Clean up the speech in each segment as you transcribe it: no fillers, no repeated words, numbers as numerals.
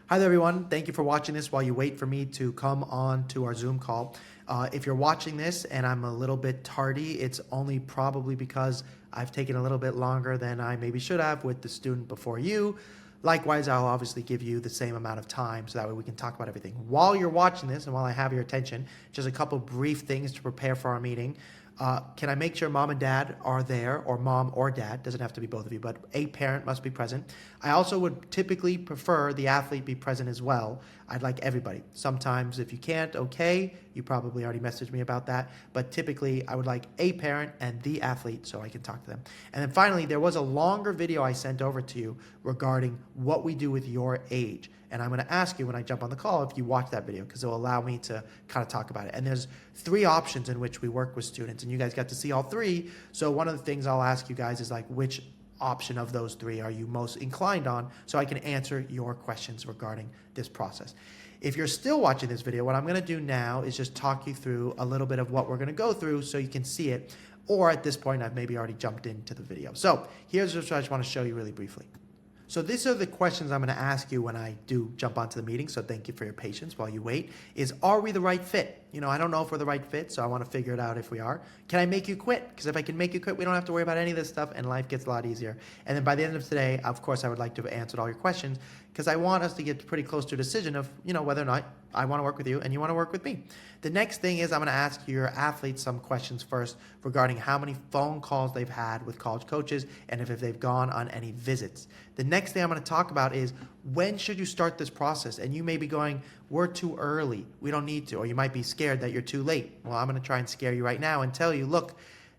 Hi there, everyone. Thank you for watching this while you wait for me to come on to our Zoom call. If you're watching this and I'm a little bit tardy, it's only probably because I've taken a little bit longer than I maybe should have with the student before you. Likewise, I'll obviously give you the same amount of time so that way we can talk about everything. While you're watching this and while I have your attention, just a couple brief things to prepare for our meeting. Can I make sure mom and dad are there, or mom or dad? Doesn't have to be both of you, but a parent must be present. I also would typically prefer the athlete be present as well. I'd like everybody. Sometimes if you can't, okay, you probably already messaged me about that, but typically I would like a parent and the athlete so I can talk to them. And then finally, there was a longer video I sent over to you regarding what we do with your age. And I'm going to ask you when I jump on the call if you watch that video, because it will allow me to kind of talk about it. And there's 3 options in which we work with students, and you guys got to see all 3. So one of the things I'll ask you guys is like, which option of those 3 are you most inclined on, so I can answer your questions regarding this process. If you're still watching this video, what I'm going to do now is just talk you through a little bit of what we're going to go through so you can see it. Or at this point, I've maybe already jumped into the video. So here's what I just want to show you really briefly. So these are the questions I'm going to ask you when I do jump onto the meeting, so thank you for your patience while you wait, is are we the right fit? You know, I don't know if we're the right fit, so I want to figure it out if we are. Can I make you quit? Because if I can make you quit, we don't have to worry about any of this stuff, and life gets a lot easier. And then by the end of today, of course, I would like to have answered all your questions, because I want us to get pretty close to a decision of, you know, whether or not I want to work with you and you want to work with me. The next thing is I'm going to ask your athletes some questions first regarding how many phone calls they've had with college coaches and if they've gone on any visits. The next thing I'm going to talk about is when should you start this process? And you may be going, we're too early, we don't need to, or you might be scared that you're too late. Well, I'm going to try and scare you right now and tell you, look,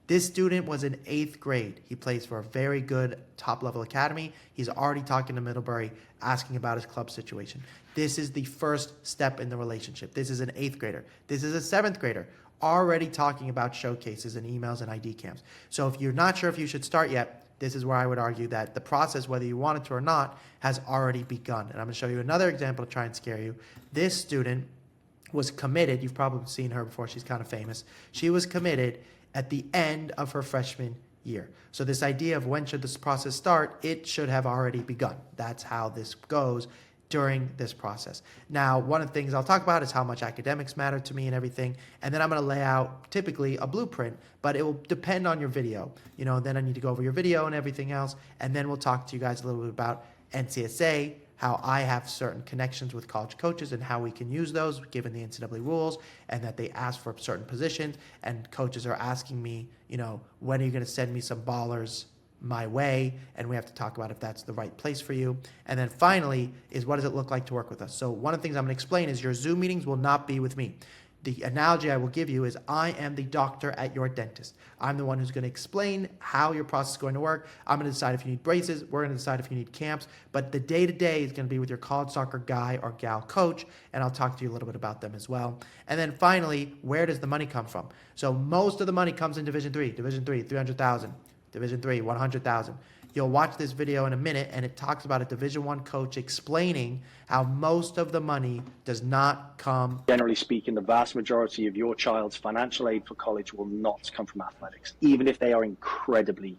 this student was in 8th grade. He plays for a very good top-level academy. He's already talking to Middlebury, asking about his club situation. This is the first step in the relationship. This is an 8th grader. This is a 7th grader, already talking about showcases and emails and ID camps. So if you're not sure if you should start yet, this is where I would argue that the process, whether you want it to or not, has already begun. And I'm going to show you another example to try and scare you. This student was committed. You've probably seen her before. She's kind of famous. She was committed at the end of her freshman year. So this idea of when should this process start, it should have already begun. That's how this goes during this process. Now, one of the things I'll talk about is how much academics matter to me and everything. And then I'm going to lay out typically a blueprint, but it will depend on your video. You know, then I need to go over your video and everything else. And then we'll talk to you guys a little bit about NCSA, how I have certain connections with college coaches and how we can use those given the NCAA rules, and that they ask for certain positions, and coaches are asking me, you know, when are you going to send me some ballers my way, and we have to talk about if that's the right place for you. And then finally is, what does it look like to work with us? So one of the things I'm going to explain is your Zoom meetings will not be with me. The analogy I will give you is I am the doctor at your dentist. I'm the one who's going to explain how your process is going to work. I'm going to decide if you need braces. We're going to decide if you need camps. But the day-to-day is going to be with your college soccer guy or gal coach, and I'll talk to you a little bit about them as well. And then finally, where does the money come from? So most of the money comes in Division 3. Division 3, 300,000. Division 3, 100,000. You'll watch this video in a minute, and it talks about a Division 1 coach explaining how most of the money does not come. Generally speaking, the vast majority of your child's financial aid for college will not come from athletics, even if they are incredibly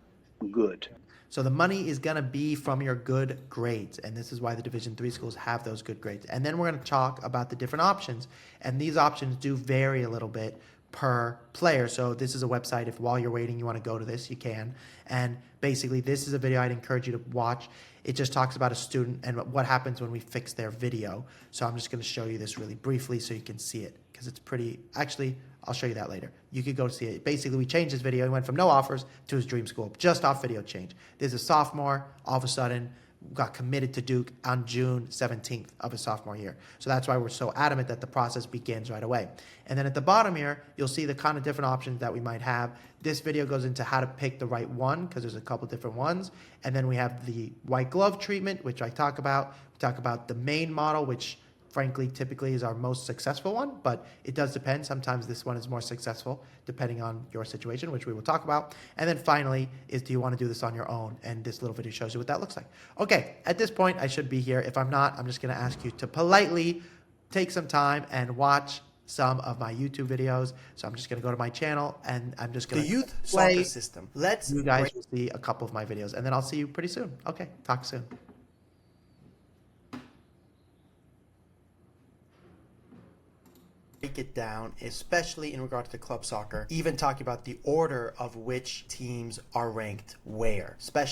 good. So the money is going to be from your good grades, and this is why the Division 3 schools have those good grades. And then we're going to talk about the different options, and these options do vary a little bit per player. So this is a website. If while you're waiting you want to go to this, you can. And basically this is a video I'd encourage you to watch. It just talks about a student and what happens when we fix their video. So I'm just going to show you this really briefly so you can see it, because it's pretty, actually I'll show you that later. You could go see it. Basically we changed this video. He went from no offers to his dream school just off video change. There's a sophomore, all of a sudden got committed to Duke on June 17th of his sophomore year. So that's why we're so adamant that the process begins right away. And then at the bottom here, you'll see the kind of different options that we might have. This video goes into how to pick the right one, because there's a couple different ones. And then we have the white glove treatment, which I talk about. We talk about the main model, which frankly typically is our most successful one, but it does depend. Sometimes this one is more successful depending on your situation, which we will talk about. And then finally is, do you want to do this on your own? And this little video shows you what that looks like. Okay, at this point I should be here. If I'm not, I'm just going to ask you to politely take some time and watch some of my YouTube videos. So I'm just going to go to my channel and I'm just going to the youth soccer system. Let's you guys will see a couple of my videos, and then I'll see you pretty soon. Okay, talk soon. break it down, especially in regard to club soccer, even talking about the order of which teams are ranked where, especially